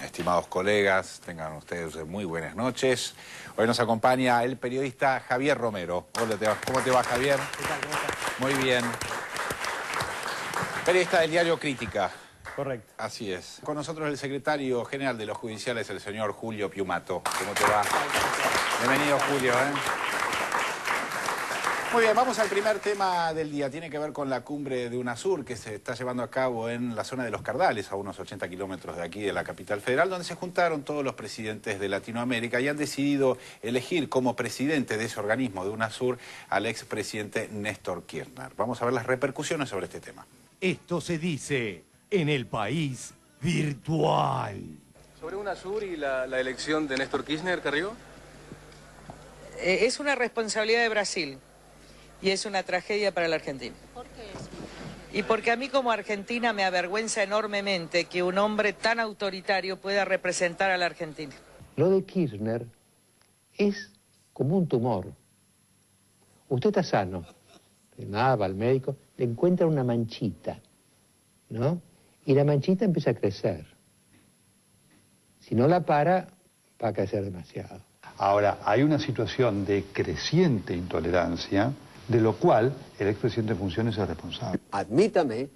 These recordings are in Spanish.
Estimados colegas, tengan ustedes muy buenas noches. Hoy nos acompaña el periodista Javier Romero. Hola, ¿cómo te va, Javier? ¿Qué tal? ¿Cómo estás? Muy bien. Periodista del diario Crítica. Correcto. Así es. Con nosotros el secretario general de los judiciales, el señor Julio Piumato. ¿Cómo te va? Bienvenido, Julio. Muy bien, vamos al primer tema del día. Tiene que ver con la cumbre de UNASUR que se está llevando a cabo en la zona de Los Cardales, a unos 80 kilómetros de aquí, de la capital federal, donde se juntaron todos los presidentes de Latinoamérica y han decidido elegir como presidente de ese organismo de UNASUR al expresidente Néstor Kirchner. Vamos a ver las repercusiones sobre este tema. Esto se dice en el país virtual. ¿Sobre UNASUR y la elección de Néstor Kirchner, Carrió? Es una responsabilidad de Brasil y es una tragedia para la Argentina. ¿Por qué es? Y porque a mí como argentina me avergüenza enormemente que un hombre tan autoritario pueda representar a la Argentina. Lo de Kirchner es como un tumor. Usted está sano, nada, va al médico, le encuentra una manchita, ¿no? Y la manchita empieza a crecer. Si no la para, va a crecer demasiado. Ahora, hay una situación de creciente intolerancia, de lo cual el expresidente en funciones es responsable. Admítame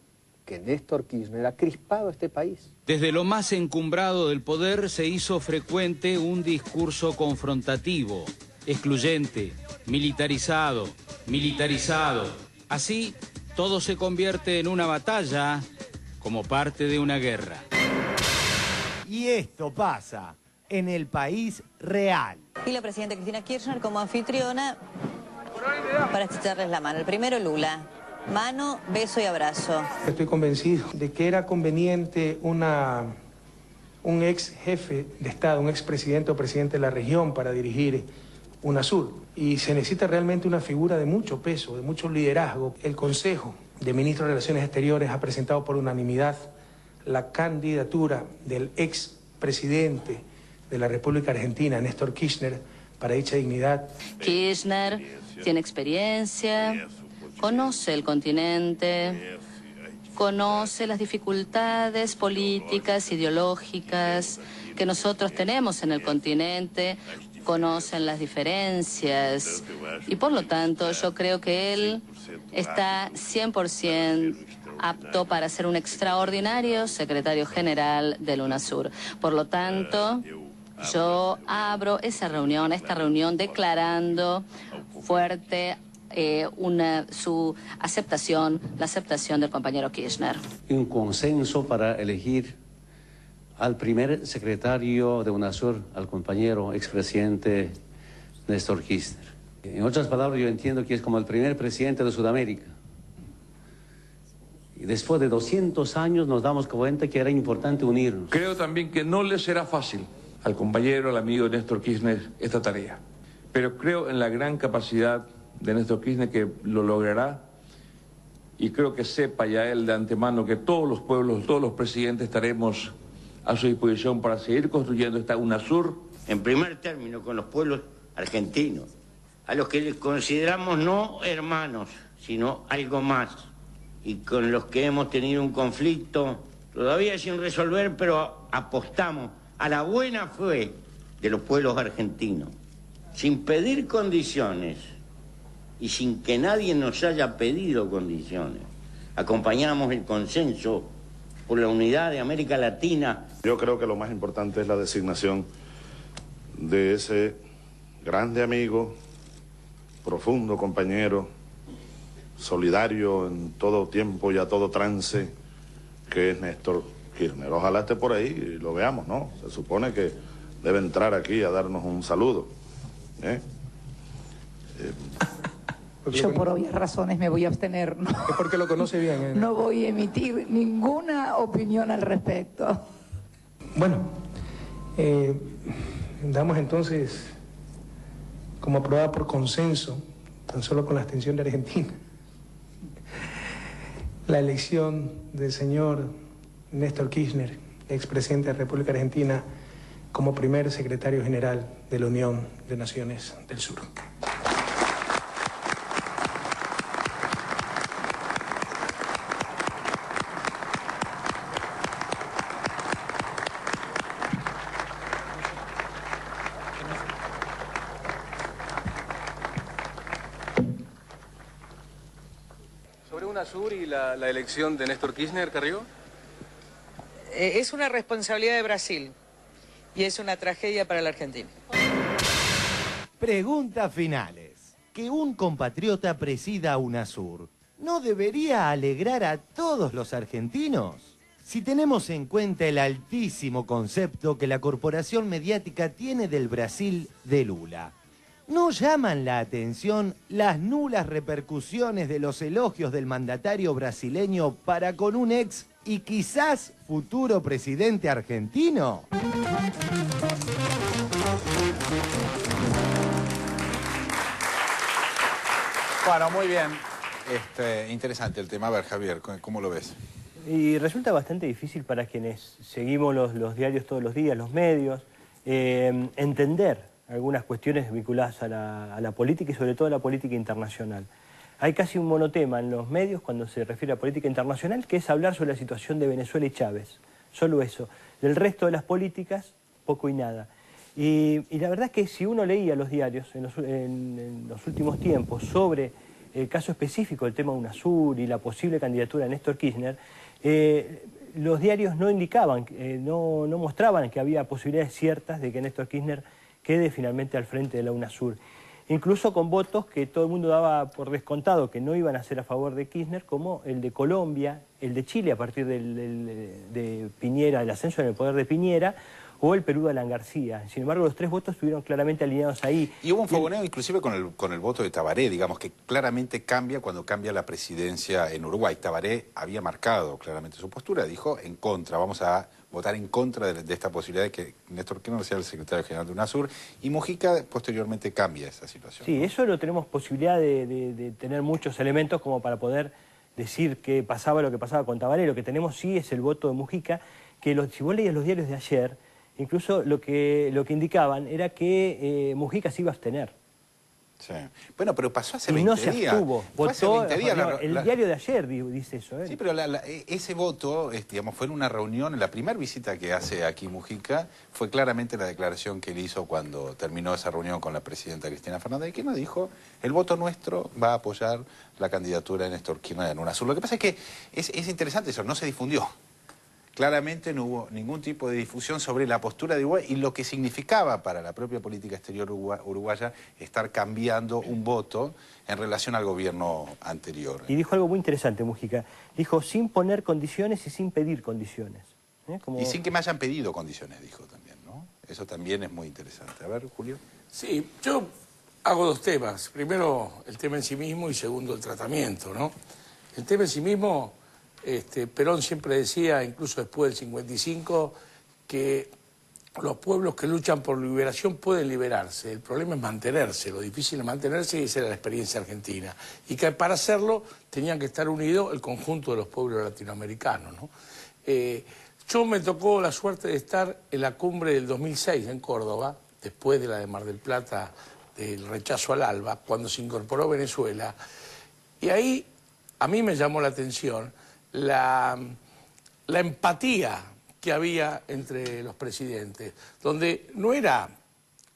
que Néstor Kirchner ha crispado este país. Desde lo más encumbrado del poder se hizo frecuente un discurso confrontativo, excluyente, militarizado. Así, todo se convierte en una batalla como parte de una guerra. Y esto pasa en el país real. Y la presidenta Cristina Kirchner como anfitriona para estrecharles la mano. El primero, Lula. Mano, beso y abrazo. Estoy convencido de que era conveniente un ex jefe de Estado, un ex presidente o presidente de la región para dirigir UNASUR. Y se necesita realmente una figura de mucho peso, de mucho liderazgo. El Consejo de Ministros de Relaciones Exteriores ha presentado por unanimidad la candidatura del ex presidente de la República Argentina, Néstor Kirchner, para dicha dignidad. Kirchner tiene experiencia, conoce el continente, conoce las dificultades políticas, ideológicas que nosotros tenemos en el continente, conocen las diferencias y por lo tanto yo creo que él está 100% apto para ser un extraordinario secretario general del UNASUR. Por lo tanto, yo abro esta reunión declarando fuerte su aceptación, la aceptación del compañero Kirchner. Un consenso para elegir al primer secretario de UNASUR, al compañero expresidente Néstor Kirchner. En otras palabras, yo entiendo que es como el primer presidente de Sudamérica. Y después de 200 años nos damos cuenta que era importante unirnos. Creo también que no le será fácil al compañero, al amigo Néstor Kirchner esta tarea. Pero creo en la gran capacidad de Néstor Kirchner que lo logrará y creo que sepa ya él de antemano que todos los pueblos, todos los presidentes estaremos a su disposición para seguir construyendo esta UNASUR. En primer término con los pueblos argentinos, a los que les consideramos no hermanos, sino algo más, y con los que hemos tenido un conflicto todavía sin resolver, pero apostamos a la buena fe de los pueblos argentinos, sin pedir condiciones y sin que nadie nos haya pedido condiciones. Acompañamos el consenso por la unidad de América Latina. Yo creo que lo más importante es la designación de ese grande amigo, profundo compañero, solidario en todo tiempo y a todo trance, que es Néstor Kirchner. Ojalá esté por ahí y lo veamos, ¿no? Se supone que debe entrar aquí a darnos un saludo. Yo por obvias razones me voy a abstener, ¿no? Es porque lo conoce bien. No voy a emitir ninguna opinión al respecto. Bueno, damos entonces como aprobada por consenso, tan solo con la abstención de Argentina, la elección del señor Néstor Kirchner, expresidente de la República Argentina, como primer secretario general de la Unión de Naciones del Sur. UNASUR y la elección de Néstor Kirchner, Carrió? Es una responsabilidad de Brasil y es una tragedia para la Argentina. Preguntas finales. Que un compatriota presida UNASUR, ¿no debería alegrar a todos los argentinos? Si tenemos en cuenta el altísimo concepto que la corporación mediática tiene del Brasil de Lula, ¿no llaman la atención las nulas repercusiones de los elogios del mandatario brasileño para con un ex y quizás futuro presidente argentino? Bueno, muy bien. Interesante el tema. A ver, Javier, ¿cómo lo ves? Y resulta bastante difícil para quienes seguimos los diarios todos los días, los medios, entender algunas cuestiones vinculadas a la política y sobre todo a la política internacional. Hay casi un monotema en los medios cuando se refiere a política internacional, que es hablar sobre la situación de Venezuela y Chávez. Solo eso. Del resto de las políticas, poco y nada. Y la verdad es que si uno leía los diarios en los últimos tiempos sobre el caso específico del tema UNASUR y la posible candidatura de Néstor Kirchner, los diarios no indicaban, no mostraban que había posibilidades ciertas de que Néstor Kirchner quede finalmente al frente de la UNASUR. Incluso con votos que todo el mundo daba por descontado que no iban a ser a favor de Kirchner, como el de Colombia, el de Chile a partir de Piñera, el ascenso en el poder de Piñera, o el Perú de Alan García. Sin embargo, los tres votos estuvieron claramente alineados ahí. Y hubo un fogoneo inclusive con el voto de Tabaré, digamos, que claramente cambia cuando cambia la presidencia en Uruguay. Tabaré había marcado claramente su postura, dijo en contra, vamos a votar en contra de esta posibilidad de que Néstor Kirchner sea el secretario general de UNASUR, y Mujica posteriormente cambia esa situación. Sí, ¿no? Eso no tenemos posibilidad de tener muchos elementos como para poder decir que pasaba lo que pasaba con Tabaré. Lo que tenemos sí es el voto de Mujica, que si vos leías los diarios de ayer, incluso lo que indicaban era que Mujica se iba a abstener. Sí. Bueno, pero pasó hace 20 días. Y no se abstuvo. Votó, el diario de ayer dice eso. Sí, pero ese voto, digamos, fue en una reunión, en la primera visita que hace aquí Mujica, fue claramente la declaración que él hizo cuando terminó esa reunión con la presidenta Cristina Fernández de Kirchner. Dijo, el voto nuestro va a apoyar la candidatura de Néstor Kirchner en UNASUR. Lo que pasa es que es interesante eso, no se difundió. Claramente no hubo ningún tipo de difusión sobre la postura de Uruguay y lo que significaba para la propia política exterior uruguaya estar cambiando un voto en relación al gobierno anterior. Y dijo algo muy interesante, Mujica. Dijo, sin poner condiciones y sin pedir condiciones. Y sin que me hayan pedido condiciones, dijo también, ¿no? Eso también es muy interesante. A ver, Julio. Sí, yo hago dos temas. Primero, el tema en sí mismo y segundo, el tratamiento, ¿no? El tema en sí mismo... Perón siempre decía, incluso después del 55, que los pueblos que luchan por liberación pueden liberarse. El problema es mantenerse, lo difícil es mantenerse, y esa era la experiencia argentina. Y que para hacerlo tenían que estar unidos el conjunto de los pueblos latinoamericanos, ¿no? Yo me tocó la suerte de estar en la cumbre del 2006 en Córdoba, después de la de Mar del Plata, del rechazo al ALBA, cuando se incorporó Venezuela. Y ahí a mí me llamó la atención la empatía que había entre los presidentes, donde no era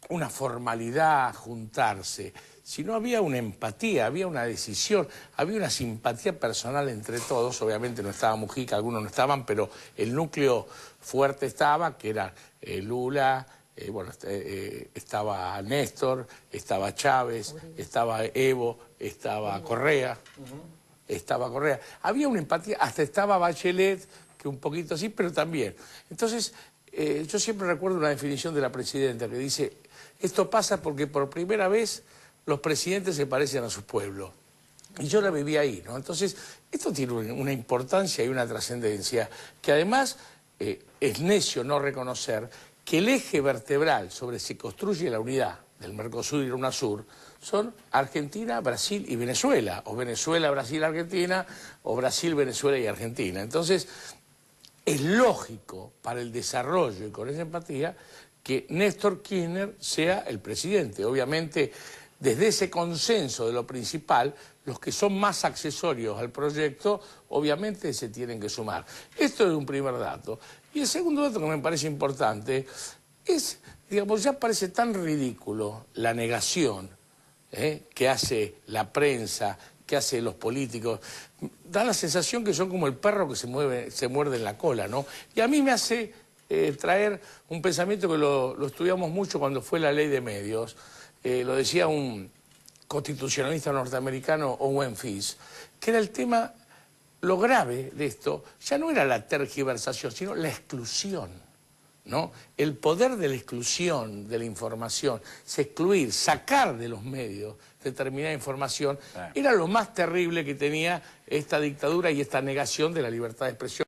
una formalidad juntarse, sino había una empatía, había una decisión, había una simpatía personal entre todos. Obviamente no estaba Mujica, algunos no estaban, pero el núcleo fuerte estaba, que era Lula, estaba Néstor, estaba Chávez, estaba Evo, estaba Correa. Había una empatía, hasta estaba Bachelet, que un poquito así, pero también. Entonces, yo siempre recuerdo una definición de la presidenta que dice, esto pasa porque por primera vez los presidentes se parecen a su pueblo. Y yo la viví ahí, ¿no? Entonces, esto tiene una importancia y una trascendencia, que además es necio no reconocer que el eje vertebral sobre el que se construye la unidad del Mercosur y la UNASUR son Argentina, Brasil y Venezuela, o Venezuela, Brasil, Argentina, o Brasil, Venezuela y Argentina. Entonces, es lógico para el desarrollo y con esa empatía que Néstor Kirchner sea el presidente. Obviamente, desde ese consenso de lo principal, los que son más accesorios al proyecto, obviamente se tienen que sumar. Esto es un primer dato. Y el segundo dato que me parece importante es, digamos, ya parece tan ridículo la negación que hace la prensa, que hacen los políticos, da la sensación que son como el perro que se muerde en la cola, ¿no? Y a mí me hace traer un pensamiento que lo estudiamos mucho cuando fue la ley de medios, lo decía un constitucionalista norteamericano, Owen Fitz, que era el tema, lo grave de esto, ya no era la tergiversación, sino la exclusión, ¿no? El poder de la exclusión de la información, excluir, sacar de los medios determinada información, era lo más terrible que tenía esta dictadura y esta negación de la libertad de expresión.